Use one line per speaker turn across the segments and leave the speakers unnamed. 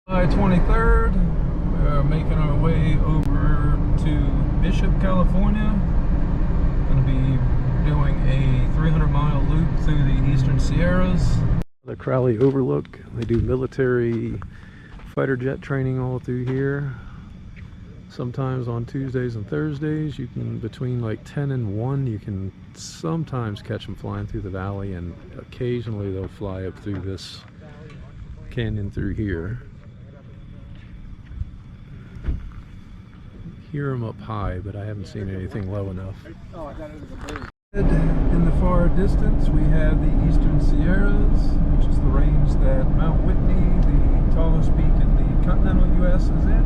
July 23rd, we are making our way over to Bishop, California. Going to be doing a 300-mile loop through the Eastern Sierras. The Crowley Overlook. They do military fighter jet training all through here. Sometimes on Tuesdays and Thursdays, you can, between like 10 and 1, you can sometimes catch them flying through the valley, and occasionally they'll fly up through this canyon through here. Hear them up high, but I haven't seen anything low enough. In the far distance, we have the Eastern Sierras, which is the range that Mount Whitney, the tallest peak in the continental U.S., is in.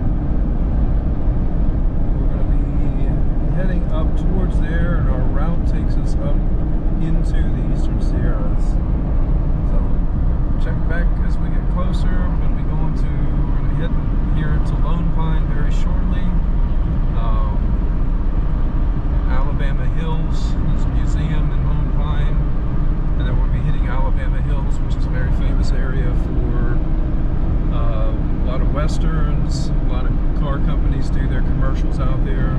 We're going to be heading up towards there, and our route takes us up into the Eastern Sierras. So check back as we get closer. We're going to be going to, we're going to head here to Lone Pine very shortly. Alabama Hills, there's a museum in Lone Pine, and then we'll be hitting Alabama Hills, which is a very famous area for a lot of westerns. A lot of car companies do their commercials out there.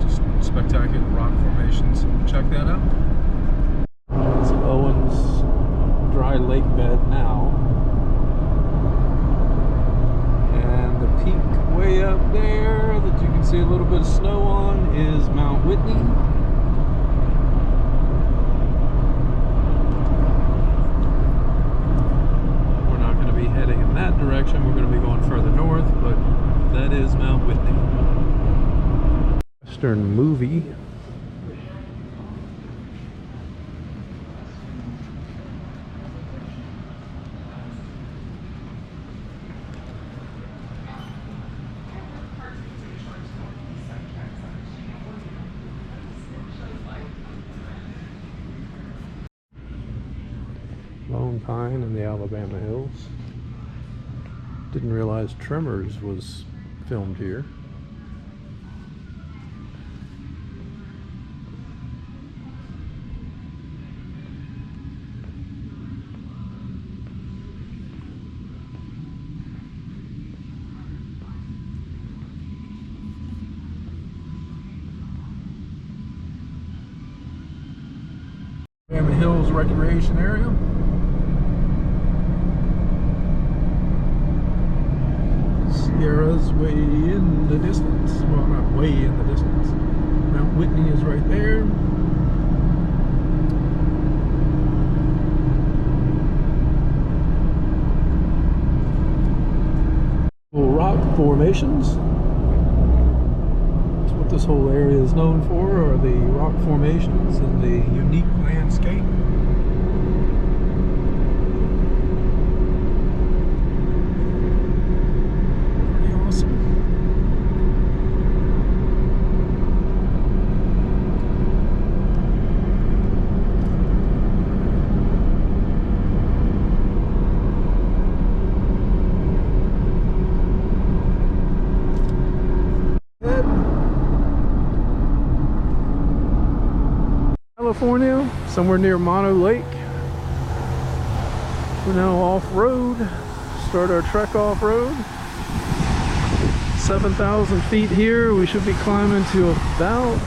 Just spectacular rock formations. Check that out. It's Owens dry lake bed now, and the peak way up there that you can see a little bit of snow on is Mount Whitney. We're not going to be heading in that direction. We're going to be going further north, but that is Mount Whitney. Western movie. Lone Pine and the Alabama Hills. Didn't realize Tremors was filmed here. Alabama Hills Recreation Area. Sierras way in the distance. Well, not way in the distance. Mount Whitney is right there. Rock formations. That's what this whole area is known for, are the rock formations and the unique landscape. California, somewhere near Mono Lake. We're now off-road. Start our trek off-road. 7,000 feet here. We should be climbing to about,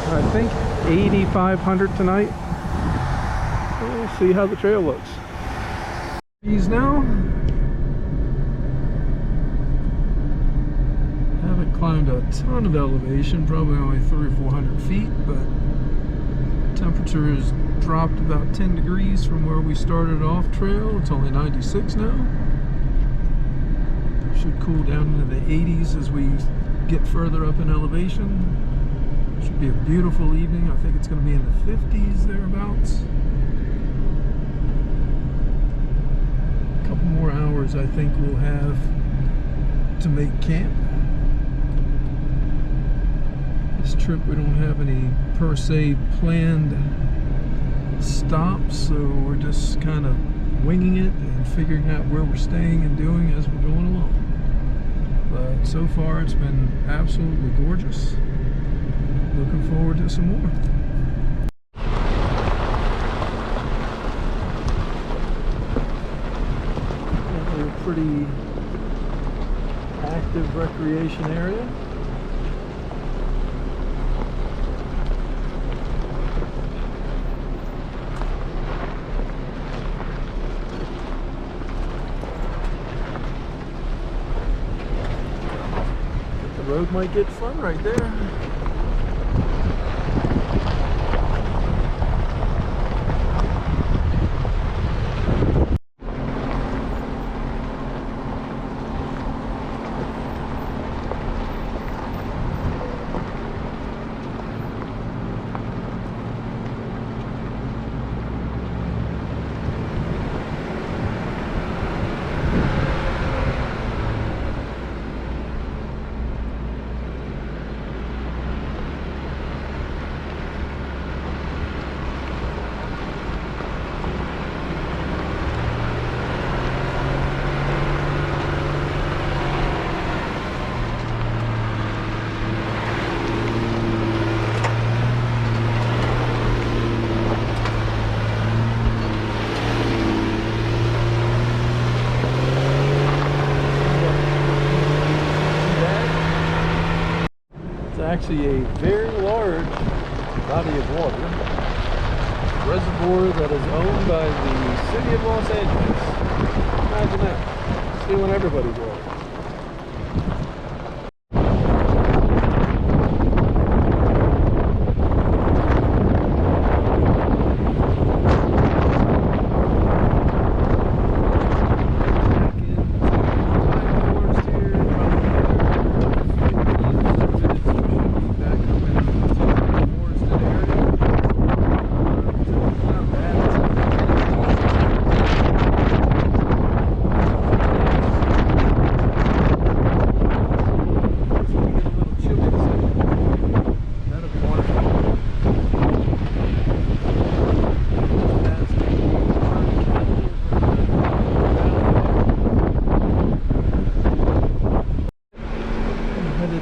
I think, 8,500 tonight. We'll see how the trail looks. These now. Haven't climbed a ton of elevation, probably only 300 or 400 feet, but temperature has dropped about 10 degrees from where we started off trail. It's only 96 now. Should cool down into the 80s as we get further up in elevation. Should be a beautiful evening. I think it's going to be in the 50s thereabouts. A couple more hours I think we'll have to make camp. This trip we don't have any per se planned stops, so we're just kind of winging it and figuring out where we're staying and doing as we're going along. But so far it's been absolutely gorgeous. Looking forward to some more. Pretty active recreation area. The road might get fun right there. Actually a very large body of water, reservoir that is owned by the city of Los Angeles. Imagine that, stealing everybody's water.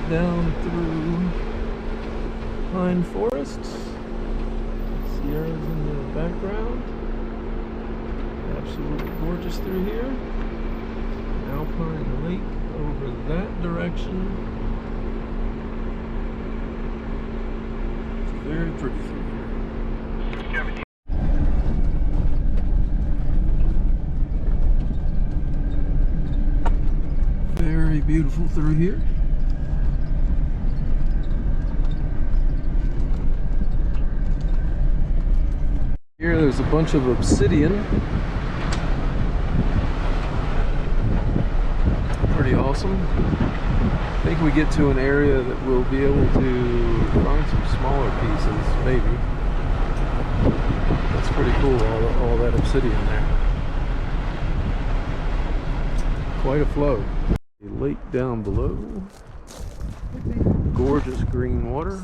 Down through pine forests, Sierras in the background, absolutely gorgeous through here. Alpine Lake over that direction. It's very pretty through here. Very beautiful through here. Here there's a bunch of obsidian. Pretty awesome. I think we get to an area that we'll be able to find some smaller pieces, maybe. That's pretty cool, all that obsidian there. Quite a flow. A lake down below. Gorgeous green water.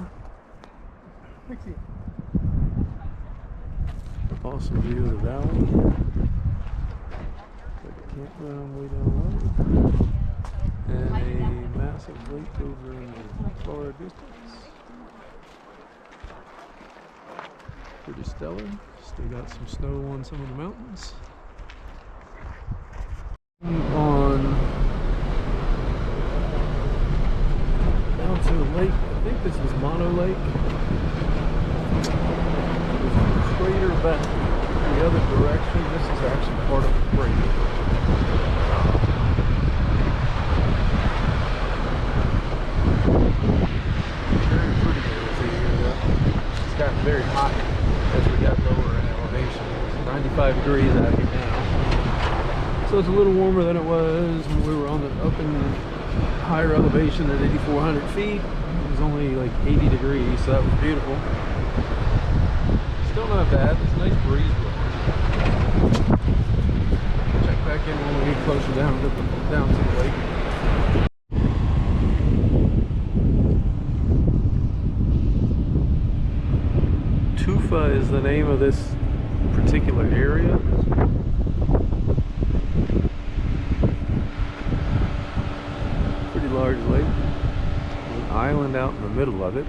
Awesome view of the valley. Campground way down low. And a massive lake over in the far distance. Pretty stellar. Still got some snow on some of the mountains. On down to the lake. I think this is Mono Lake. Crater back the other direction. This is actually part of the crater. Very pretty area. It's gotten very hot as we got lower in elevation. It's 95 degrees out here now. So it's a little warmer than it was when we were on the up in higher elevation at 8,400 feet. It was only like 80 degrees, so that was beautiful. Still not bad. There's a nice breeze blowing. Check back in when we get closer down to the lake. Tufa is the name of this particular area. Pretty large lake. An island out in the middle of it.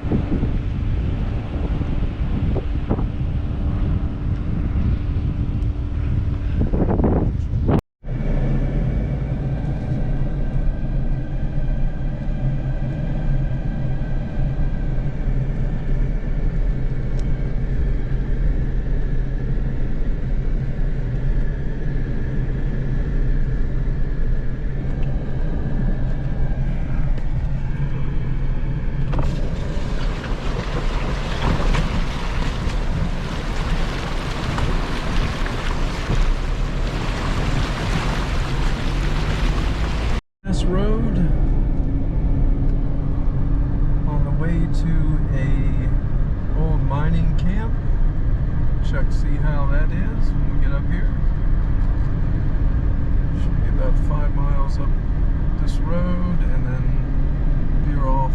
this road on the way to a old mining camp. Check, see how that is when we get up here. Should be about 5 miles up this road and then veer off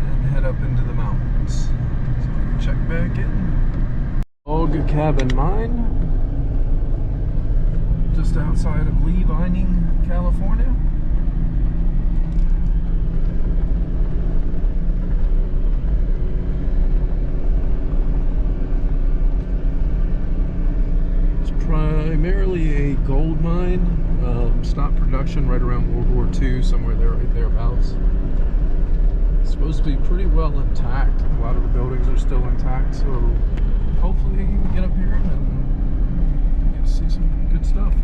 and head up into the mountains. So check back in. Log Cabin Mine, just outside of Lee Vining, California. Primarily a gold mine. Stopped production right around World War II, somewhere there, right thereabouts. It's supposed to be pretty well intact. A lot of the buildings are still intact, so hopefully we can get up here and get to see some good stuff.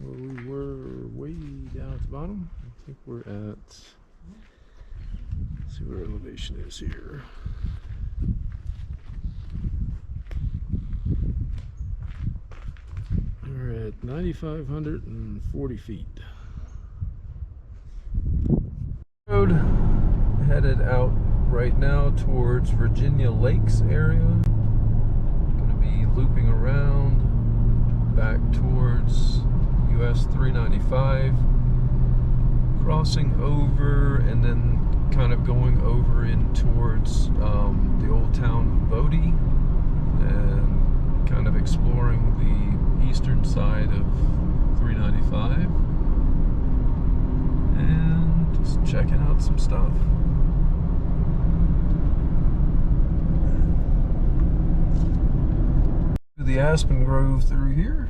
Well, we were way down at the bottom. I think we're at, let's see what our elevation is here. We're at 9,540 feet. Road headed out right now towards Virginia Lakes area. Gonna be looping around back towards US 395, crossing over and then kind of going over in towards the old town of Bodie and kind of exploring the eastern side of 395 and just checking out some stuff. The aspen grove through here.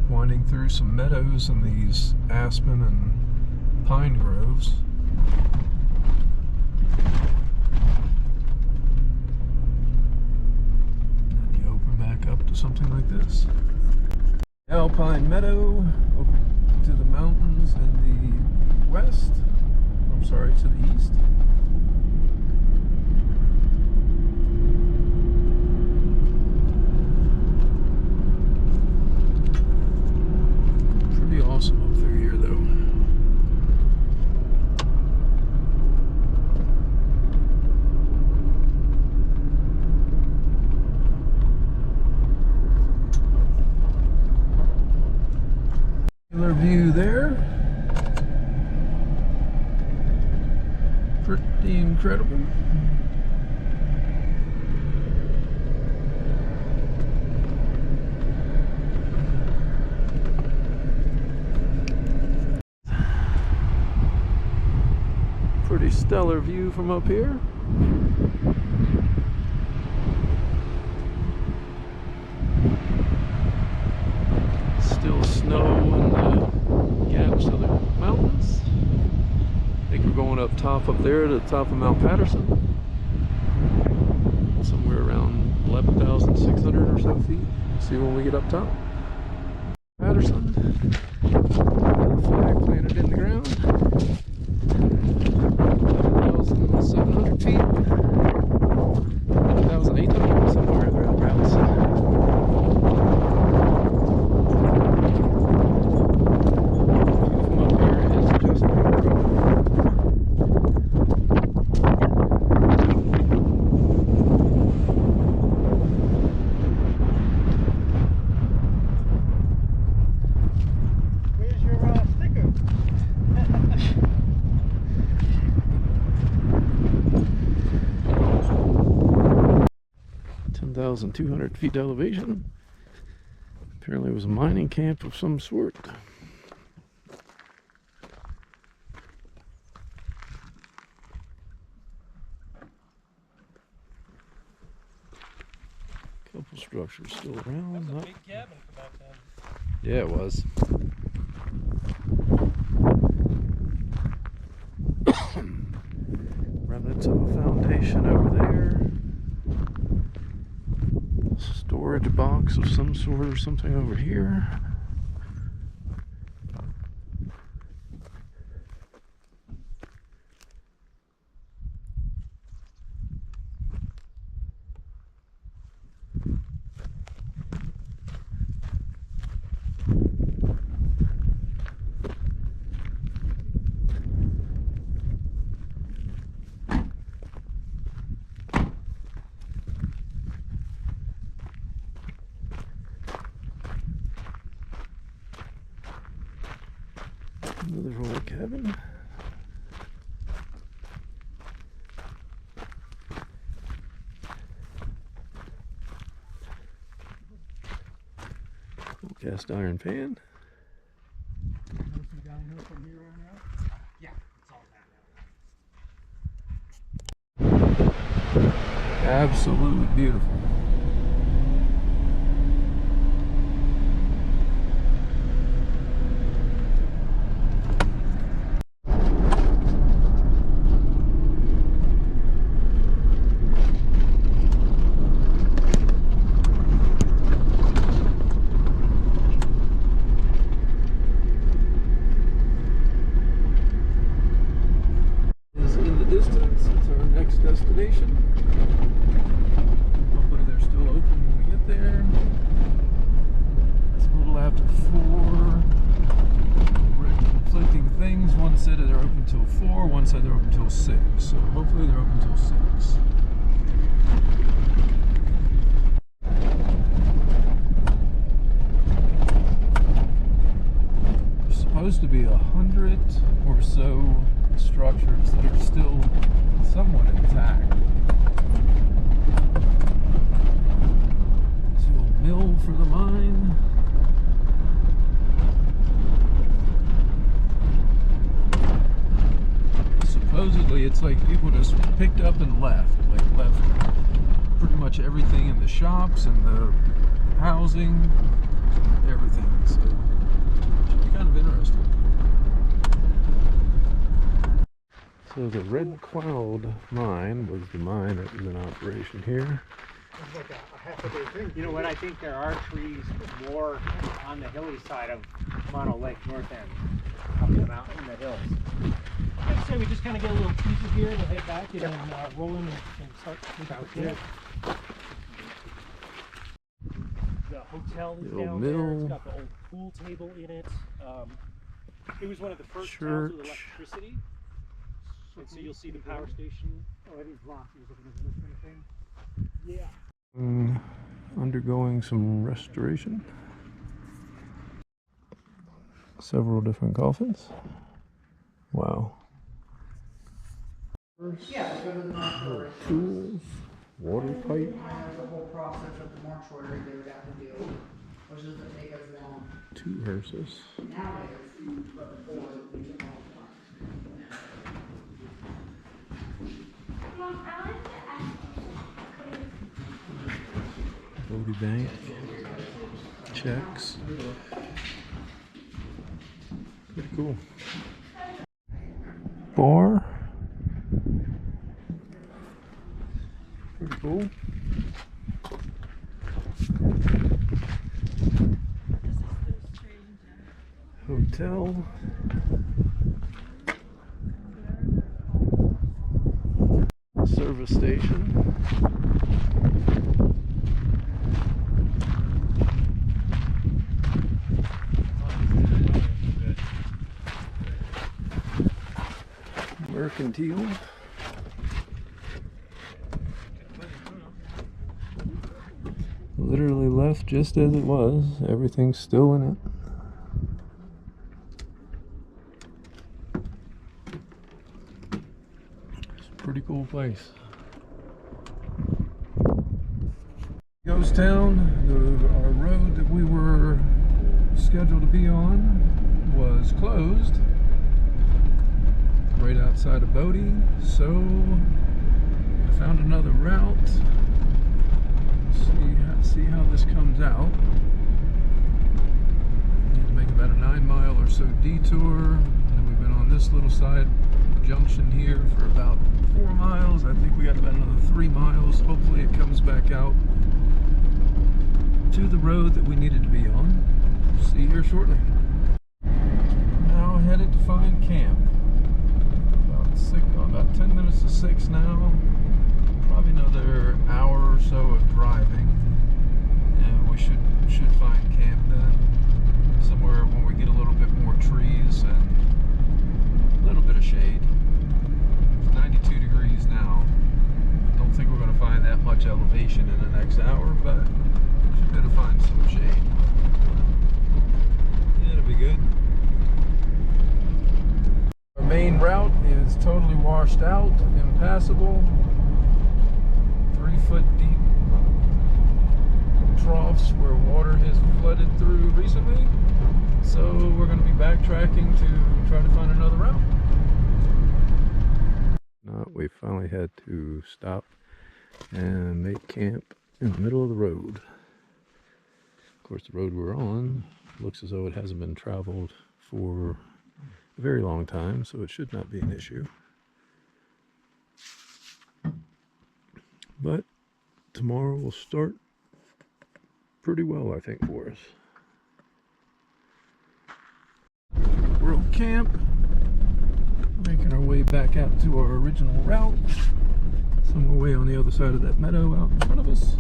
Winding through some meadows and these aspen and pine groves. And then you open back up to something like this. Alpine meadow over to the mountains in the west. I'm sorry, to the east. Awesome up through here though. Another view there. Pretty incredible. Pretty stellar view from up here. Still snow in the gaps of the mountains. I think we're going up top up there to the top of Mount Patterson. Somewhere around 11,600 or so feet. See when we get up top. Patterson. Little flag planted in the ground. 1,700 feet, 1,800, somewhere thereabouts. From up here is just 3,200 feet elevation. Apparently it was a mining camp of some sort. Couple structures still around.
That was a big cabin for back then.
Yeah, it was. Remnants of a foundation over there. Storage box of some sort or something over here. Another old cabin. Old cast iron pan.
Mostly downhill from here on out. Yeah, it's all that now.
Absolutely beautiful. Destination. Hopefully they're still open when we get there. It's a little after 4. We're conflicting things. One said they're open till 4, one said they're open till 6. So hopefully they're open till 6. There's supposed to be 100 or so structures that are still somewhat intact. This little mill for the mine. Supposedly it's like people just picked up and left. Like left pretty much everything in the shops and the housing, everything. So it should be kind of interesting. So the Red Cloud mine was the mine that was in operation here.
It's like a half a day thing.
You know what? I think there are trees more on the hilly side of Mono Lake North End, up in the mountain, in the hills.
I'd say we just kind of get a little teaser here and head back and then roll in and start out here. The hotel is
The old
down there.
mill.
It's got the old pool table in it. It was one of the first towns with electricity. And so you'll see the power station.
Oh, it is locked. You're looking at this kind of thing.
Yeah.
Undergoing some restoration. Several different coffins. Wow.
Yeah, let's go to the mortuary.
Tools, water pipe.
The whole process of the mortuary they would have to do, which doesn't take as long
2 hearses.
nowadays, but before we did all the time.
Bodie Bank. Checks. Pretty cool. Bar. Pretty cool. Hotel. Service station. Mercantile. Literally left just as it was. Everything's still in it. It's a pretty cool place. Rosestown. Our road that we were scheduled to be on was closed right outside of Bodie, so I found another route. See how this comes out. Need to make about a 9-mile or so detour, and we've been on this little side junction here for about 4 miles. I think we got about another 3 miles. Hopefully it comes back out to the road that we needed to be on. See you here shortly. Now headed to find camp. About 10 minutes to 6 now. Probably another hour or so of driving, and we should find camp then. Somewhere where we get a little bit more trees and a little bit of shade. It's 92 degrees now. Don't think we're going to find that much elevation in the next hour, but we should be able to find some shade. Yeah, it'll be good. Our main route is totally washed out, impassable. 3-foot deep troughs where water has flooded through recently. So we're going to be backtracking to try to find another route. We finally had to stop and make camp in the middle of the road. Of course, the road we're on looks as though it hasn't been traveled for a very long time, so it should not be an issue. But tomorrow will start pretty well, I think, for us. We're at camp, making our way back out to our original route, somewhere way on the other side of that meadow out in front of us.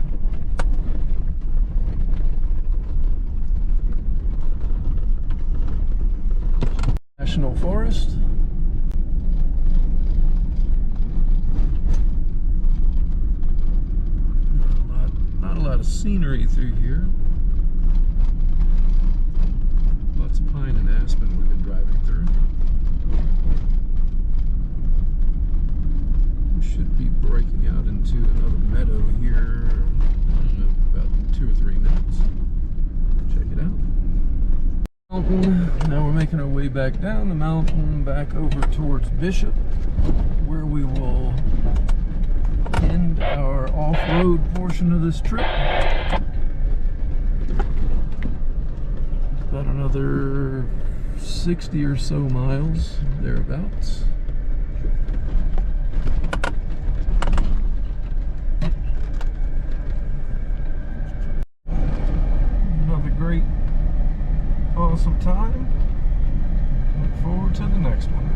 National Forest. Not a lot of scenery through here. Lots of pine and aspen we've been driving through. We should be breaking out into another meadow here in about 2 or 3 minutes. Check it out. Now we're making our way back down the mountain, back over towards Bishop, where we will end our off-road portion of this trip. About another 60 or so miles, thereabouts. Another great, awesome time. Look forward to the next one.